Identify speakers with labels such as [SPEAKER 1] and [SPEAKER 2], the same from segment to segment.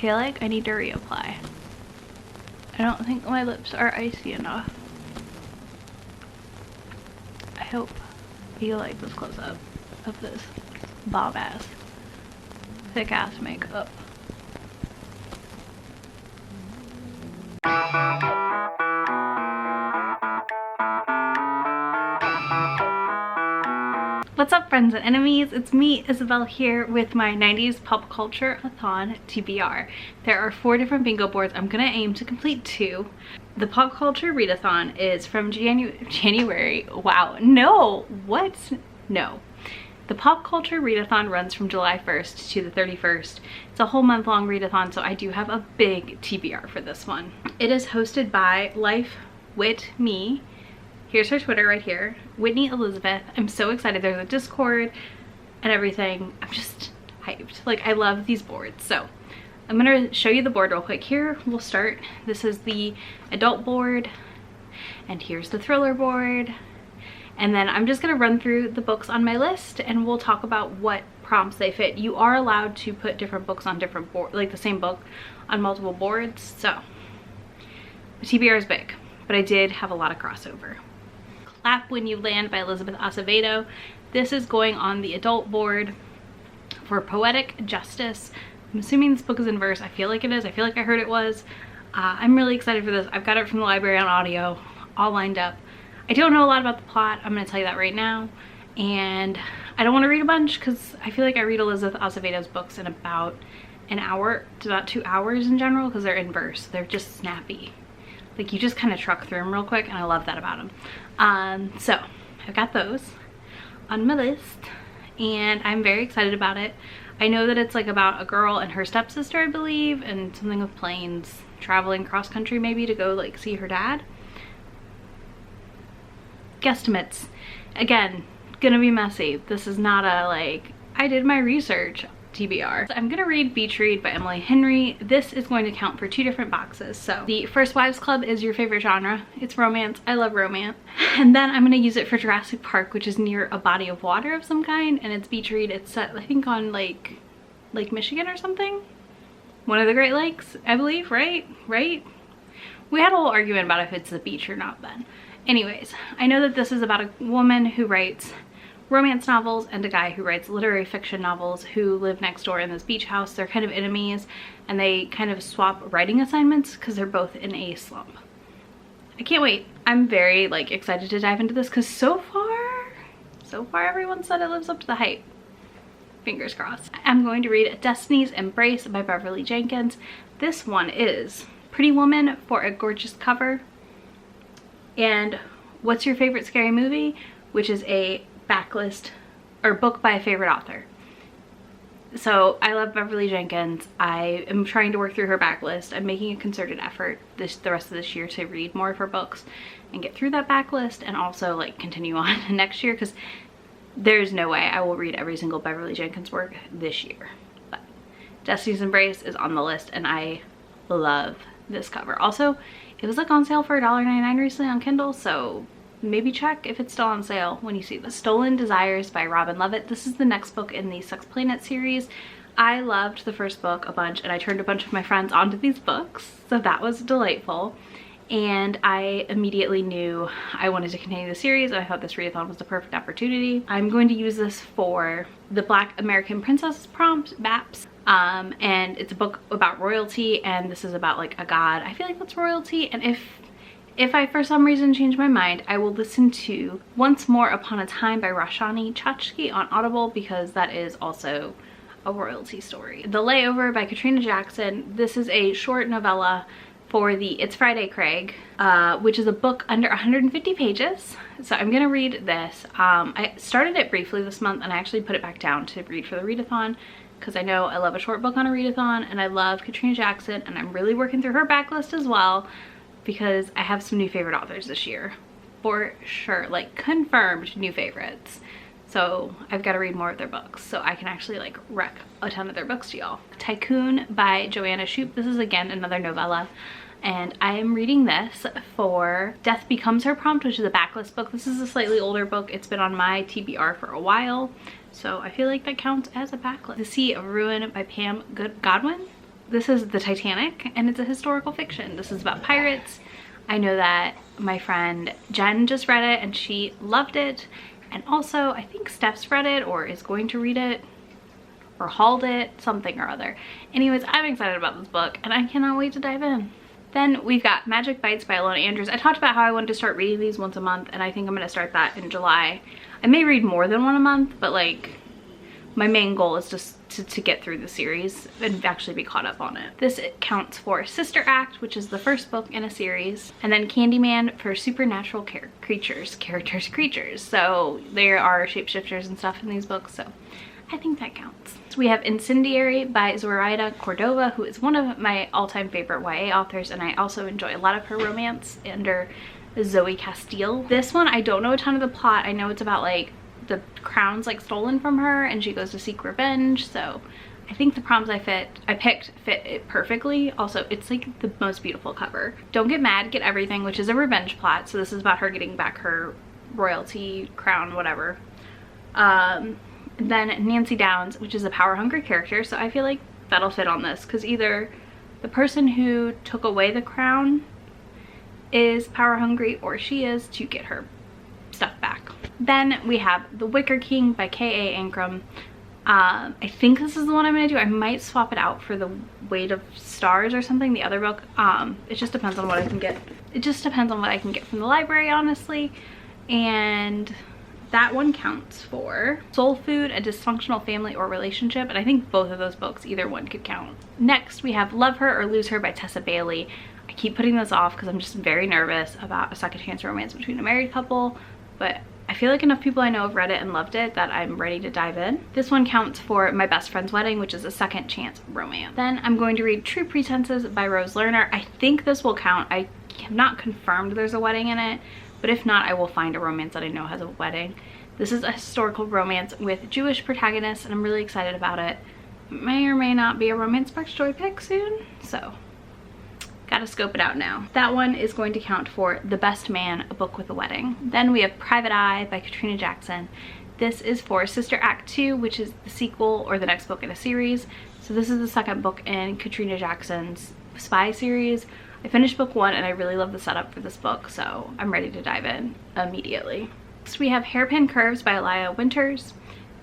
[SPEAKER 1] feel like I need to reapply. I don't think my lips are icy enough. I hope you like this close-up of this bomb-ass, thick-ass makeup. What's up, friends and enemies? It's me, Isabel, here with my 90s pop culture-a-thon TBR. There are 4 different bingo boards. I'm gonna aim to complete 2. The pop culture readathon is from January. Wow, no, what? No. The pop culture readathon runs from July 1st to the 31st. It's a whole month-long readathon, so I do have a big TBR for this one. It is hosted by Life Wit Me. Here's her Twitter right here, Whitney Elizabeth. I'm so excited. There's a Discord and everything. I'm just hyped. Like, I love these boards. So I'm gonna show you the board real quick. Here we'll start. This is the adult board, and here's the thriller board. And then I'm just gonna run through the books on my list and we'll talk about what prompts they fit. You are allowed to put different books on different boards, like the same book on multiple boards. So the TBR is big, but I did have a lot of crossover. Clap When You Land by Elizabeth Acevedo. This is going on the adult board for Poetic Justice. I'm assuming this book is in verse. I feel like it is. I feel like I heard it was. I'm really excited for this. I've got it from the library on audio, all lined up. I don't know a lot about the plot. I'm going to tell you that right now. And I don't want to read a bunch because I feel like I read Elizabeth Acevedo's books in about an hour to about 2 hours in general because they're in verse. They're just snappy. Like, you just kind of truck through them real quick, and I love that about them. So I've got those on my list, and I'm very excited about it. I know that it's like about a girl and her stepsister, I believe, and something with planes, traveling cross country maybe to go like see her dad. Guesstimates. Again, gonna be messy. This is not a like, I did my research TBR. So I'm gonna read Beach Read by Emily Henry. This is going to count for 2 different boxes. So the First Wives Club is your favorite genre. It's romance. I love romance. And then I'm gonna use it for Jurassic Park, which is near a body of water of some kind, and it's Beach Read. It's set, I think, on Lake Michigan or something. One of the Great Lakes, I believe, right? We had a whole argument about if it's the beach or not then. Anyways, I know that this is about a woman who writes romance novels and a guy who writes literary fiction novels who live next door in this beach house. They're kind of enemies, and they kind of swap writing assignments because they're both in a slump. I can't wait. I'm very like excited to dive into this because so far everyone said it lives up to the hype. Fingers crossed. I'm going to read Destiny's Embrace by Beverly Jenkins. This one is Pretty Woman for a Gorgeous Cover and What's Your Favorite Scary Movie, which is a backlist or book by a favorite author. So I love Beverly Jenkins. I am trying to work through her backlist. I'm making a concerted effort the rest of this year to read more of her books and get through that backlist, and also like continue on next year because there's no way I will read every single Beverly Jenkins work this year. But Destiny's Embrace is on the list, and I love this cover. Also, it was like on sale for $1.99 recently on Kindle, so maybe check if it's still on sale when you see this. Stolen Desires by Robin Levitt. This is the next book in the Sex Planet series. I loved the first book a bunch, and I turned a bunch of my friends onto these books, so that was delightful. And I immediately knew I wanted to continue the series, and I thought this readathon was the perfect opportunity. I'm going to use this for the Black American Princess prompt, BAPS. And it's a book about royalty, and this is about like a god. I feel like that's royalty, and if I for some reason change my mind, I will listen to Once More Upon a Time by Roshani Chachki on Audible, because that is also a royalty story. The Layover by Katrina Jackson. This is a short novella for the It's Friday Craig, which is a book under 150 pages. So I'm gonna read this. I started it briefly this month, and I actually put it back down to read for the readathon because I know I love a short book on a readathon, and I love Katrina Jackson, and I'm really working through her backlist as well because I have some new favorite authors this year. For sure, like confirmed new favorites. So I've got to read more of their books so I can actually like rec a ton of their books to y'all. Tycoon by Joanna Shoup. This is again another novella, and I am reading this for Death Becomes Her prompt, which is a backlist book. This is a slightly older book. It's been on my TBR for a while, so I feel like that counts as a backlist. The Sea of Ruin by Pam Godwin. this is The Titanic, and it's a historical fiction. This is about pirates. I know that my friend Jen just read it and she loved it. And also, I think Steph's read it or is going to read it or hauled it, something or other. Anyways, I'm excited about this book and I cannot wait to dive in. Then we've got Magic Bites by Ilona Andrews. I talked about how I wanted to start reading these once a month, and I think I'm going to start that in July. I may read more than one a month, but like my main goal is just to get through the series and actually be caught up on it. This counts for Sister Act, which is the first book in a series, and then Candyman for supernatural creatures. So there are shapeshifters and stuff in these books, so I think that counts. So we have Incendiary by Zoraida Cordova, who is one of my all-time favorite YA authors, and I also enjoy a lot of her romance under Zoe Castile. This one, I don't know a ton of the plot. I know it's about like the crown's like stolen from her and she goes to seek revenge, so I think the prompts I picked fit it perfectly. Also, it's like the most beautiful cover. Don't Get Mad, Get Everything, which is a revenge plot, so this is about her getting back her royalty, crown, whatever. Then Nancy Downs, which is a power-hungry character, so I feel like that'll fit on this, because either the person who took away the crown is power-hungry or she is to get her stuff back. Then we have The Wicker King by K.A. Ancrum. I think this is the one I'm going to do. I might swap it out for The Weight of Stars or something, the other book. It just depends on what I can get. It just depends on what I can get from the library, honestly. And that one counts for Soul Food, A Dysfunctional Family or Relationship, and I think both of those books, either one could count. Next, we have Love Her or Lose Her by Tessa Bailey. I keep putting this off because I'm just very nervous about a second chance romance between a married couple, but I feel like enough people I know have read it and loved it that I'm ready to dive in. This one counts for My Best Friend's Wedding, which is a second chance romance. Then I'm going to read True Pretenses by Rose Lerner. I think this will count. I have not confirmed there's a wedding in it, but if not, I will find a romance that I know has a wedding. This is a historical romance with Jewish protagonists, and I'm really excited about it. It may or may not be a Romance Sparks Joy pick soon, so gotta scope it out now. That one is going to count for The Best Man, A Book with a Wedding. Then we have Private Eye by Katrina Jackson. This is for Sister Act 2, which is the sequel or the next book in a series. So this is the second book in Katrina Jackson's spy series. I finished book 1 and I really love the setup for this book, so I'm ready to dive in immediately. Next we have Hairpin Curves by Elia Winters.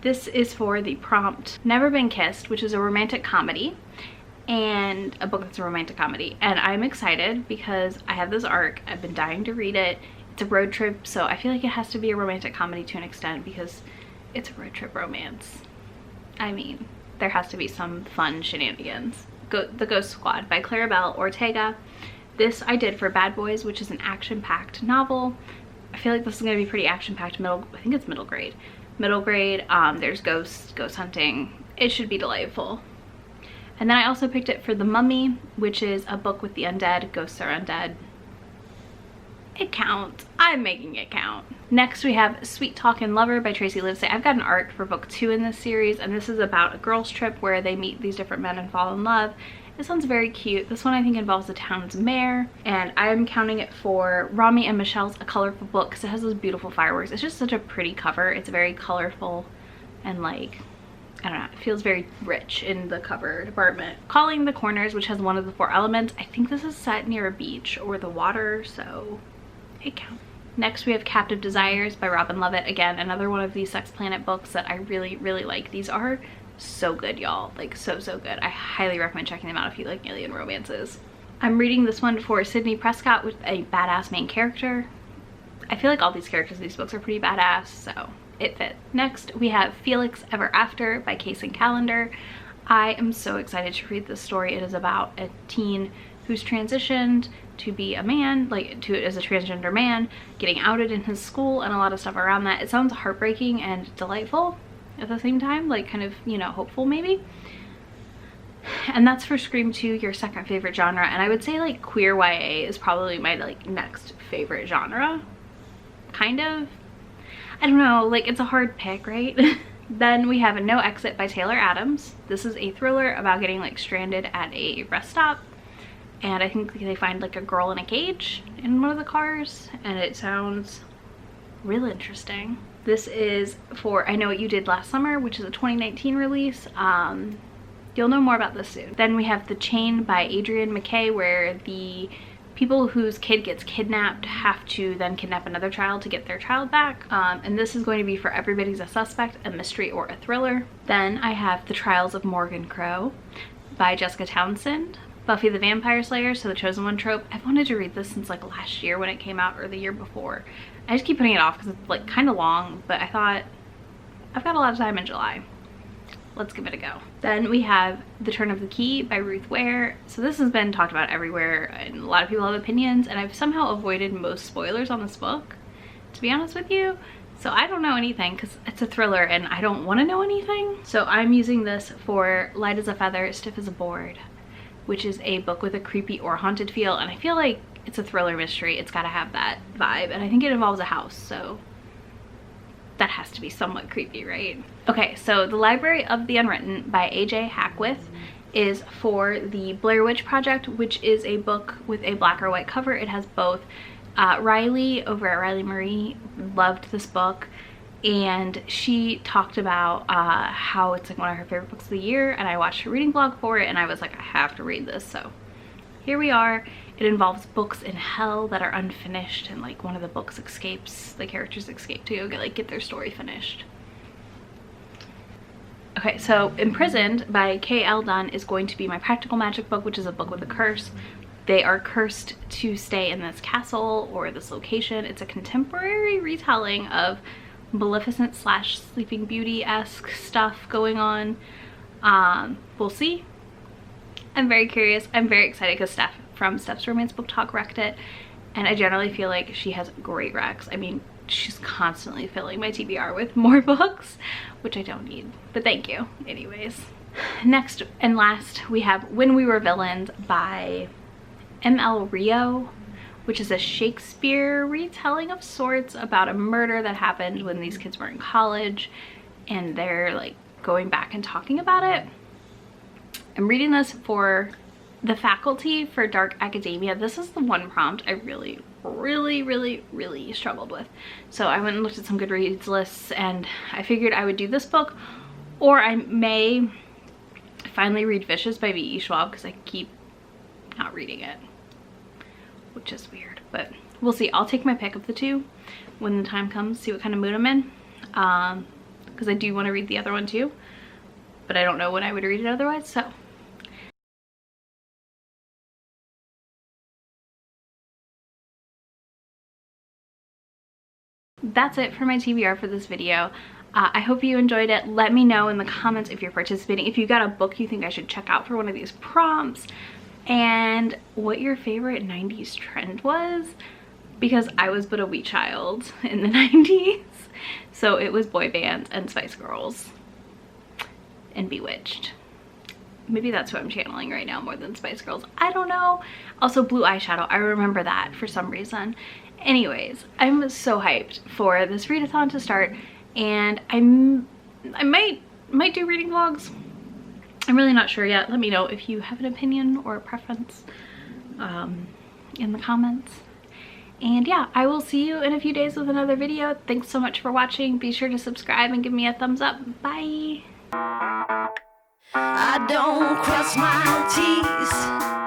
[SPEAKER 1] This is for the prompt Never Been Kissed, which is a romantic comedy, and a book that's a romantic comedy. And I'm excited because I have this arc. I've been dying to read it. It's a road trip, so I feel like it has to be a romantic comedy to an extent because it's a road trip romance. I mean, there has to be some fun shenanigans. The Ghost Squad by Claribel Ortega. This I did for Bad Boys, which is an action-packed novel. I feel like this is going to be pretty action-packed. I think it's middle grade. There's ghost hunting. It should be delightful. And then I also picked it for The Mummy, which is a book with the undead. Ghosts are undead. It counts. I'm making it count. Next we have Sweet Talkin' Lover by Tracy Livesay. I've got an arc for book 2 in this series, and this is about a girls trip where they meet these different men and fall in love. It sounds very cute. This one I think involves the town's mayor, and I'm counting it for Rami and Michelle's A Colorful Book because it has those beautiful fireworks. It's just such a pretty cover. It's very colorful and like, I don't know, it feels very rich in the cover department. Calling the Corners, which has one of the 4 elements. I think this is set near a beach or the water, so it counts. Next we have Captive Desires by Robin Lovett. Again, another one of these Sex Planet books that I really, really like. These are so good, y'all. Like, so good. I highly recommend checking them out if you like alien romances. I'm reading this one for Sydney Prescott with a badass main character. I feel like all these characters in these books are pretty badass, so it fits. Next, we have Felix Ever After by Kaysen Callender. I am so excited to read this story. It is about a teen who's transitioned to be a man, as a transgender man, getting outed in his school and a lot of stuff around that. It sounds heartbreaking and delightful at the same time, like kind of, you know, hopeful maybe. And that's for Scream 2, your second favorite genre. And I would say like queer YA is probably my like next favorite genre, kind of. I don't know, like it's a hard pick, right? Then we have No Exit by Taylor Adams. This is a thriller about getting like stranded at a rest stop, and I think they find like a girl in a cage in one of the cars, and it sounds real interesting. This is for I Know What You Did Last Summer, which is a 2019 release. you'll know more about this soon. Then we have The Chain by Adrian McKay, where the people whose kid gets kidnapped have to then kidnap another child to get their child back. And this is going to be for Everybody's a Suspect, a mystery or a thriller. Then I have The Trials of Morgan Crow by Jessica Townsend. Buffy the Vampire Slayer, so the Chosen One trope. I've wanted to read this since like last year when it came out, or the year before. I just keep putting it off because it's like kind of long, but I thought I've got a lot of time in July. Let's give it a go. Then we have The Turn of the Key by Ruth Ware. So this has been talked about everywhere and a lot of people have opinions, and I've somehow avoided most spoilers on this book, to be honest with you. So I don't know anything because it's a thriller and I don't want to know anything. So I'm using this for Light as a Feather, Stiff as a Board, which is a book with a creepy or haunted feel, and I feel like it's a thriller mystery. It's got to have that vibe, and I think it involves a house, so that has to be somewhat creepy, right? Okay, so The Library of the Unwritten by A.J. Hackwith is for the Blair Witch Project, which is a book with a black or white cover. It has both. Riley over at Riley Marie loved this book, and she talked about how it's like one of her favorite books of the year, and I watched her reading vlog for it and I was like, I have to read this. So here we are. It involves books in hell that are unfinished, and like one of the books escapes, the characters escape to go get their story finished. Okay, so Imprisoned by K.L. Dunn is going to be my practical magic book, which is a book with a curse. They are cursed to stay in this castle or this location. It's a contemporary retelling of Maleficent / Sleeping Beauty-esque stuff going on. We'll see. I'm very curious. I'm very excited because Steph from Steph's Romance Book Talk recced it, and I generally feel like she has great recs. I mean, she's constantly filling my TBR with more books, which I don't need, but thank you anyways. Next and last, we have When We Were Villains by M.L. Rio, which is a Shakespeare retelling of sorts about a murder that happened when these kids were in college, and they're like going back and talking about it. I'm reading this for the faculty for Dark Academia. This is the one prompt I really struggled with. So I went and looked at some Goodreads lists, and I figured I would do this book, or I may finally read Vicious by V.E. Schwab because I keep not reading it, which is weird, but we'll see. I'll take my pick of the two when the time comes, see what kind of mood I'm in, because I do want to read the other one too, but I don't know when I would read it otherwise. So that's it for my TBR for this video. I hope you enjoyed it. Let me know in the comments if you're participating, if you got a book you think I should check out for one of these prompts, and what your favorite 90s trend was, because I was but a wee child in the 90s. So it was boy bands and Spice Girls and Bewitched. Maybe that's what I'm channeling right now more than Spice Girls. I don't know. Also blue eyeshadow. I remember that for some reason. Anyways, I'm so hyped for this readathon to start, and I might do reading vlogs. I'm really not sure yet. Let me know if you have an opinion or a preference in the comments. And yeah, I will see you in a few days with another video. Thanks so much for watching. Be sure to subscribe and give me a thumbs up. Bye. I don't cross my T's.